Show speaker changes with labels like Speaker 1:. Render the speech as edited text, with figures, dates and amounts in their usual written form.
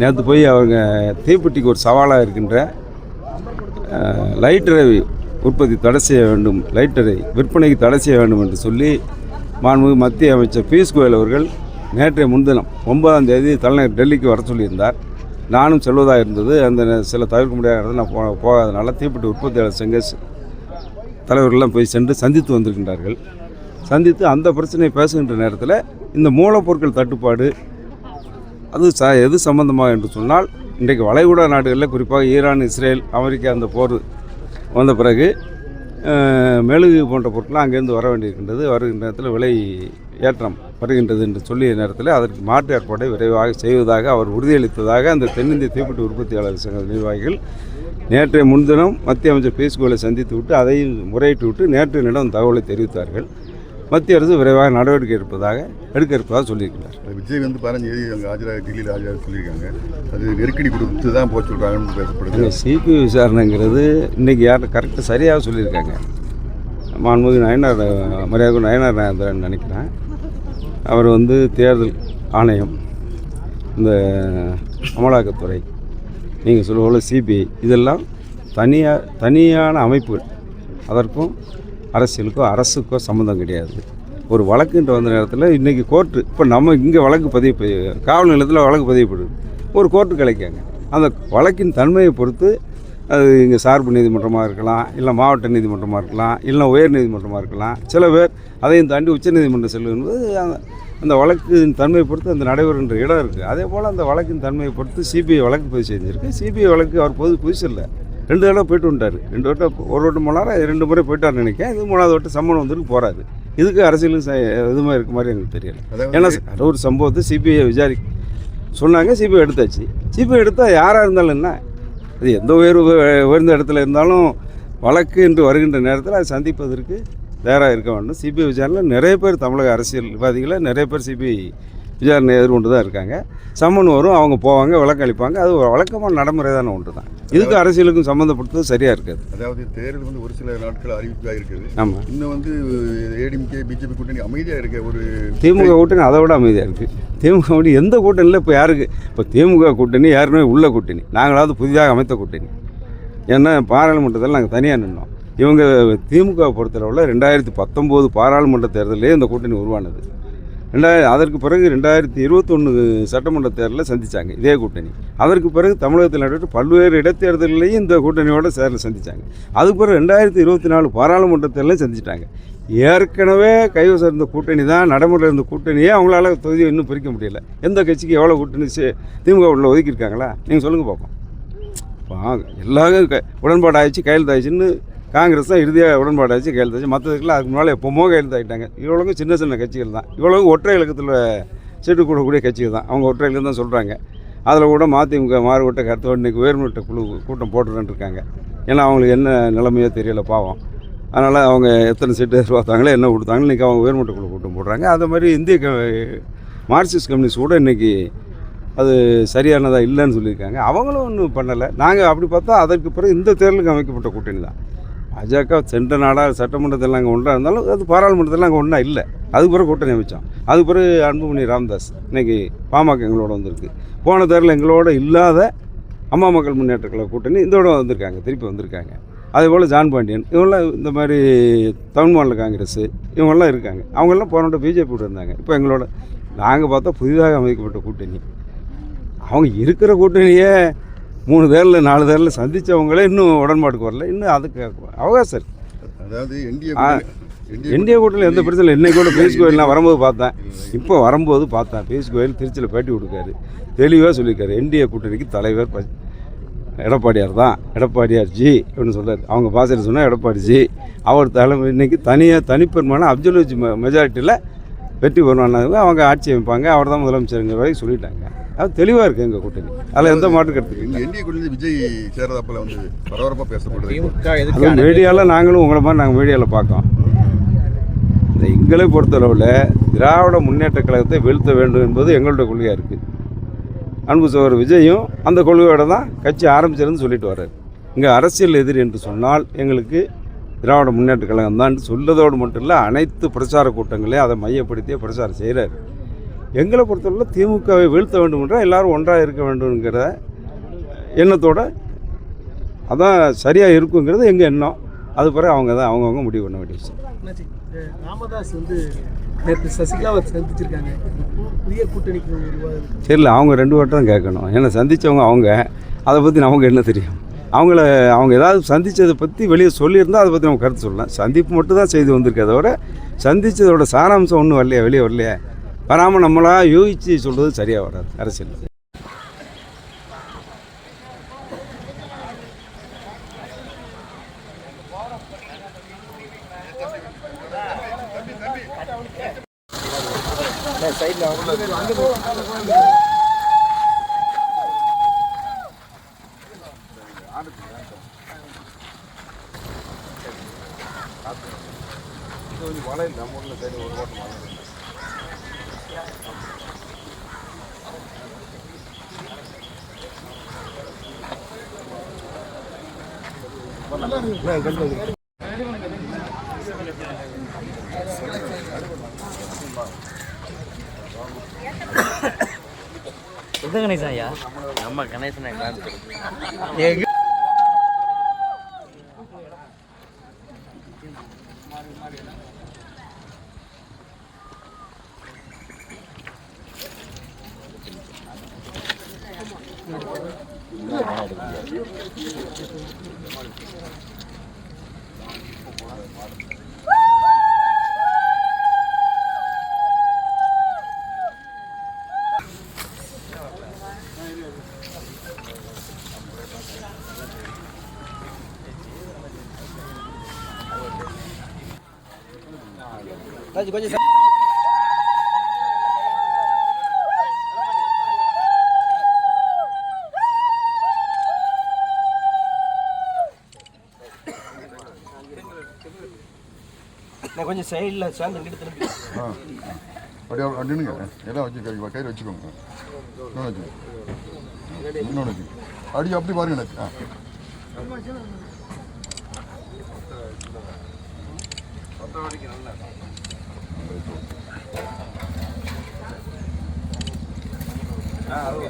Speaker 1: நேற்று போய் அவங்க தீப்பெட்டிக்கு ஒரு சவாலாக இருக்கின்ற லைட்டரை உற்பத்தி தடை செய்ய வேண்டும், லைட்டரை விற்பனைக்கு தடை செய்ய வேண்டும் என்று சொல்லி மாண்புமிகு மத்திய அமைச்சர் பியூஷ் கோயல் அவர்கள் நேற்றைய முன்தினம் 9ஆம் தேதி தலைநகர் டெல்லிக்கு வர சொல்லியிருந்தார். நானும் செல்வதாக இருந்தது. அந்த சில தவிர்க்க முடியாத நான் போகாதனால தீப்பெட்டி உற்பத்தியாளர் சங்க தலைவர்கள்லாம் போய் சென்று சந்தித்து வந்திருக்கின்றார்கள். சந்தித்து அந்த பிரச்சனையை பேசுகின்ற நேரத்தில் இந்த மூலப்பொருட்கள் தட்டுப்பாடு அது எது சம்பந்தமாக என்று சொன்னால், இன்றைக்கு வளைகுடா நாடுகளில் குறிப்பாக ஈரான், இஸ்ரேல், அமெரிக்கா அந்த போர் வந்த பிறகு மெழுகு போன்ற பொருட்கள்லாம் அங்கேருந்து வர வேண்டியிருக்கின்றது. வருகின்ற நேரத்தில் விலை ஏற்றம் வருகின்றது என்று சொல்லிய நேரத்தில் அதற்கு மாற்று ஏற்பாட்டை விரைவாக செய்வதாக அவர் உறுதியளித்ததாக அந்த தென்னிந்திய தீப்பெட்டி உற்பத்தியாளர் சங்க நிர்வாகிகள் நேற்றைய முன்தினம் மத்திய அமைச்சர் பியூஷ் கோயலை சந்தித்து விட்டு அதையும் முறையிட்டு விட்டு நேற்றையிடம் தகவலை தெரிவித்தார்கள். மத்திய அரசு விரைவாக நடவடிக்கை எடுக்க இருப்பதாக சொல்லியிருக்கிறார்.
Speaker 2: விஜய் 15 தேதி அங்கே ஆஜராக டெல்லியில் ஆஜராக சொல்லியிருக்காங்க. அது நெருக்கடி கொடுத்து தான் போக சொல்கிறாங்கன்னு பேசப்படுது.
Speaker 1: சிபிஐ விசாரணைங்கிறது இன்றைக்கி யார் கரெக்டாக சரியாக சொல்லியிருக்காங்க. மாண்புமிகு மரியாதை நயனார் நாயந்திரன் நினைக்கிறேன். அவர் தேர்தல் ஆணையம், இந்த அமலாக்கத்துறை, நீங்கள் சொல்லுவோம்ல சிபிஐ, இதெல்லாம் தனியான அமைப்புகள். அதற்கும் அரசியலுக்கோ அரசுக்கோ சம்மந்தம் கிடையாது. ஒரு வழக்குன்ற வந்த நேரத்தில் இன்றைக்கி கோர்ட்டு, இப்போ நம்ம இங்கே வழக்கு காவல் நிலையத்தில் வழக்கு பதிவுப்படுது, ஒரு கோர்ட்டு கிடைக்காங்க. அந்த வழக்கின் தன்மையை பொறுத்து அது இங்கே சார்பு நீதிமன்றமாக இருக்கலாம், இல்லை மாவட்ட நீதிமன்றமாக இருக்கலாம், இல்லை உயர் நீதிமன்றமாக இருக்கலாம். சில பேர் அதையும் தாண்டி உச்ச நீதிமன்றம் செல்லும்போது அந்த வழக்கின் தன்மையை பொறுத்து அந்த நடைபெறுகின்ற இடம் இருக்குது. அதே போல் அந்த வழக்கின் தன்மையை பொறுத்து சிபிஐ வழக்கு பதிவு செஞ்சுருக்கு. சிபிஐ வழக்கு அவர் புதுசு இல்லை, 2 தடவை போய்ட்டு வந்துட்டார். 2 வட்டம், ஒரு வட்டம் போனார், 2 முறை போயிட்டார்னு நினைக்கிறேன். இது 3ஆவது வட்டம் சம்மன் வந்துட்டு போகிறாரு. இதுக்கு அரசியலும் எதுவுமே இருக்க மாதிரி எனக்கு தெரியல. ஏன்னா ஒரு சம்பவத்தை சிபிஐ சொன்னாங்க, சிபிஐ எடுத்தாச்சு. சிபிஐ எடுத்தால் யாராக இருந்தாலும் என்ன, அது எந்த உயர்ந்த இடத்துல இருந்தாலும் வழக்கு என்று வருகின்ற நேரத்தில் அதை சந்திப்பதற்கு தயாராக இருக்க வேண்டும். சிபிஐ விசாரணையில் நிறைய பேர் தமிழக அரசியல்வாதிகளை நிறைய பேர் சிபிஐ விசாரணை எதிர்கொண்டு தான் இருக்காங்க. சம்மன் வரும், அவங்க போவாங்க, விளக்கு அளிப்பாங்க. அது ஒரு வழக்கமான நடைமுறை தானே ஒன்று தான். இதுக்கும் அரசியலுக்கும் சம்மந்தப்படுத்துறது சரியாக இருக்காது.
Speaker 2: அதாவது தேர்தல் ஒரு சில நாட்கள் அறிவிப்பாக இருக்குது.
Speaker 1: ஆமாம்,
Speaker 2: இன்னும் ஏடிஎம்கே பிஜேபி கூட்டணி அமைதியாக இருக்க, ஒரு
Speaker 1: திமுக கூட்டணி அதை விட அமைதியாக இருக்குது. திமுக கூட்டணி எந்த கூட்டணியில் இப்போ யாருக்கு, இப்போ திமுக கூட்டணி யாருமே உள்ள கூட்டணி, நாங்களாவது புதிதாக அமைத்த கூட்டணி. ஏன்னா பாராளுமன்றத்தில் நாங்கள் தனியாக நின்றோம். இவங்க திமுக பொறுத்தளவில் 2019 பாராளுமன்ற தேர்தலே இந்த கூட்டணி உருவானது. அதற்கு பிறகு 2021 சட்டமன்ற தேர்தலில் சந்தித்தாங்க இதே கூட்டணி. அதற்கு பிறகு தமிழகத்தில் நடைபெற்ற பல்வேறு இடைத்தேர்தலையும் இந்த கூட்டணியோட சந்தித்தாங்க. அதுக்கு பிறகு 2024 பாராளுமன்ற தேர்தலையும் சந்திச்சிட்டாங்க. ஏற்கனவே கைவசம் இருந்த கூட்டணி தான், நடைமுறையில் இருந்த கூட்டணியே அவங்களால தொகுதியை இன்னும் பிரிக்க முடியல. எந்த கட்சிக்கு எவ்வளோ கூட்டணி திமுக உள்ள ஒதுக்கியிருக்காங்களா நீங்கள் சொல்லுங்கள் பார்ப்போம். எல்லாரும் உடன்பாடு ஆயிடுச்சு, கையெழுத்தாயிடுச்சுன்னு காங்கிரஸ் தான் இறுதியாக உடன்பாடாச்சு, கையெழுத்தாச்சு. மற்றதுக்கெல்லாம் அதுக்கு முன்னாலே எப்போமோ கையெழுத்தாகிட்டாங்க. இவ்வளோக்கும் சின்ன சின்ன கட்சிகள் தான், இவ்வளோக்கும் ஒற்றை இலக்கத்தில் சீட்டு கூடக்கூடிய கட்சிகள் தான். அவங்க ஒற்றை இலக்கம் தான் சொல்கிறாங்க. அதில் கூட மதிமுக மாறுபட்ட கருத்தோடு இன்றைக்கி உயர்மட்ட குழு கூட்டம் போட்டுறேன்னு இருக்காங்க. ஏன்னா அவங்களுக்கு என்ன நிலைமையோ தெரியல பாவம். அதனால் அவங்க எத்தனை சீட்டு எதிர்பார்த்தாங்களோ என்ன கொடுத்தாங்களோ இன்றைக்கி அவங்க உயர்மட்ட குழு கூட்டம் போடுறாங்க. அதே மாதிரி இந்திய மார்க்சிஸ்ட் கம்யூனிஸ்ட் கூட இன்றைக்கி அது சரியானதாக இல்லைன்னு சொல்லியிருக்காங்க. அவங்களும் ஒன்றும் பண்ணலை. நாங்கள் அப்படி பார்த்தா அதற்கு பிறகு இந்த தேர்தலுக்கு அமைக்கப்பட்ட கூட்டணி தான். பாஜக சென்ற நாடாக சட்டமன்றத்தில் நாங்கள் ஒன்றா இருந்தாலும் அது பாராளுமன்றத்தில் நாங்கள் ஒன்றா இல்லை. அதுக்கு பிறகு கூட்டணி அமைச்சோம். அதுக்கு பிறகு அன்புமணி ராமதாஸ் இன்றைக்கி பாமக எங்களோட வந்திருக்கு. போன தேர்தலில் எங்களோட இல்லாத அம்மா மக்கள் முன்னேற்ற கழக கூட்டணி இதோட வந்திருக்காங்க, திருப்பி வந்திருக்காங்க. அதேபோல் ஜான் பாண்டியன் இவங்களாம் இந்த மாதிரி தமிழ் மாநில காங்கிரஸ் இவங்கெல்லாம் இருக்காங்க. அவங்கெல்லாம் போனோட பிஜேபியோட இருந்தாங்க. இப்போ எங்களோட நாங்கள் பார்த்தா புதிதாக அமைக்கப்பட்ட கூட்டணி. அவங்க இருக்கிற கூட்டணியே 3 தேர்தலில் 4 தேர்தலில் சந்தித்தவங்களே இன்னும் உடன்பாட்டுக்கு வரல. இன்னும் அதுக்கு அவகாசம் இருக்குது.
Speaker 2: அதாவது
Speaker 1: என்டிஏ கூட்டணியில் எந்த பிரச்சனை இல்லை. இன்றைக்கி கூட பியூஷ் கோயல்லாம் வரும்போது பார்த்தேன், இப்போ வரும்போது பார்த்தேன். பியூஷ் கோயல் திருச்சியில் பேட்டி கொடுக்காரு, தெளிவாக சொல்லியிருக்காரு. என்டிஏ கூட்டணிக்கு தலைவர் எடப்பாடியார் தான், எடப்பாடியார் ஜி அப்படின்னு சொல்கிறார். அவங்க பாசையில் சொன்னால் எடப்பாடி ஜி. அவர் தலைமை இன்றைக்கி தனிப்பெருமான அப்சல்யூட் மெஜாரிட்டியில் வெற்றி பெறுவாங்க. அவங்க ஆட்சி அமைப்பாங்க, அவர் தான் முதலமைச்சருங்கிற வரைக்கும் சொல்லிட்டாங்க. அது தெளிவாக இருக்குது எங்கள் கூட்டணி. அதில் எந்த மாற்று கருத்து இல்லை.
Speaker 2: என்டிஏ கூட்டணி விஜய் சேரதாப்பில் பரபரப்பாக பேசப்படுது.
Speaker 1: அது மீடியாவில் நாங்களும் உங்களை மாதிரி நாங்கள் மீடியாவில் பார்க்கோம். இந்த எங்களை பொறுத்தளவில் திராவிட முன்னேற்ற கழகத்தை வீழ்த்த வேண்டும் என்பது எங்களுடைய கொள்கையாக இருக்குது. அன்பு சகோதரர் விஜயும் அந்த கொள்கையோடு தான் கட்சி ஆரம்பிச்சிருந்து சொல்லிட்டு வர்றாரு. இங்கே அரசியல் எதிரி என்று சொன்னால் எங்களுக்கு திராவிட முன்னேற்ற கழகம் தான் சொல்லதோடு மட்டும் இல்லை, அனைத்து பிரச்சார கூட்டங்களையும் அதை மையப்படுத்தியே பிரச்சாரம் செய்கிறார். எங்களை பொறுத்தவரை திமுகவை வீழ்த்த வேண்டும் என்றால் எல்லோரும் ஒன்றாக இருக்க வேண்டும்ங்கிற எண்ணத்தோடு அதான் சரியாக இருக்குங்கிறது எங்கள் எண்ணம். அது பிறகு அவங்கவுங்க முடிவு பண்ண வேண்டிய விஷயம்.
Speaker 3: ராமதாஸ் நேற்று சசிகலாவை சந்திச்சிருக்காங்க. புதிய கூட்டணிக்கு
Speaker 1: தெரியல, அவங்க 2 வட்டம் தான் கேட்கணும். ஏன்னா சந்தித்தவங்க அவங்க, அதை பற்றி நமக்கு என்ன தெரியும்? அவங்க ஏதாவது சந்தித்ததை பற்றி வெளியே சொல்லியிருந்தால் அதை பற்றி நம்ம கருத்து சொல்லலாம். சந்திப்பு மட்டும் தான் செய்து வந்திருக்கு. அதோட சந்தித்ததோட சாராம்சம் ஒன்றும் வெளியே வரலையே. வராமல் நம்மளாக யோசித்து சொல்கிறது சரியாக வராது அரசியல்.
Speaker 4: கணேசன் ஐயா, நம்ம கணேசனை கொஞ்சம் கொஞ்சம் சைடில் சேர்ந்து இங்கிட்டு திரும்பி
Speaker 2: அப்படியே அப்படின்னுங்க எல்லாம் வச்சு கையில் வச்சுக்கோங்க. இன்னொன்று வச்சு அப்படி அப்படி பாருங்க எனக்கு.
Speaker 3: அது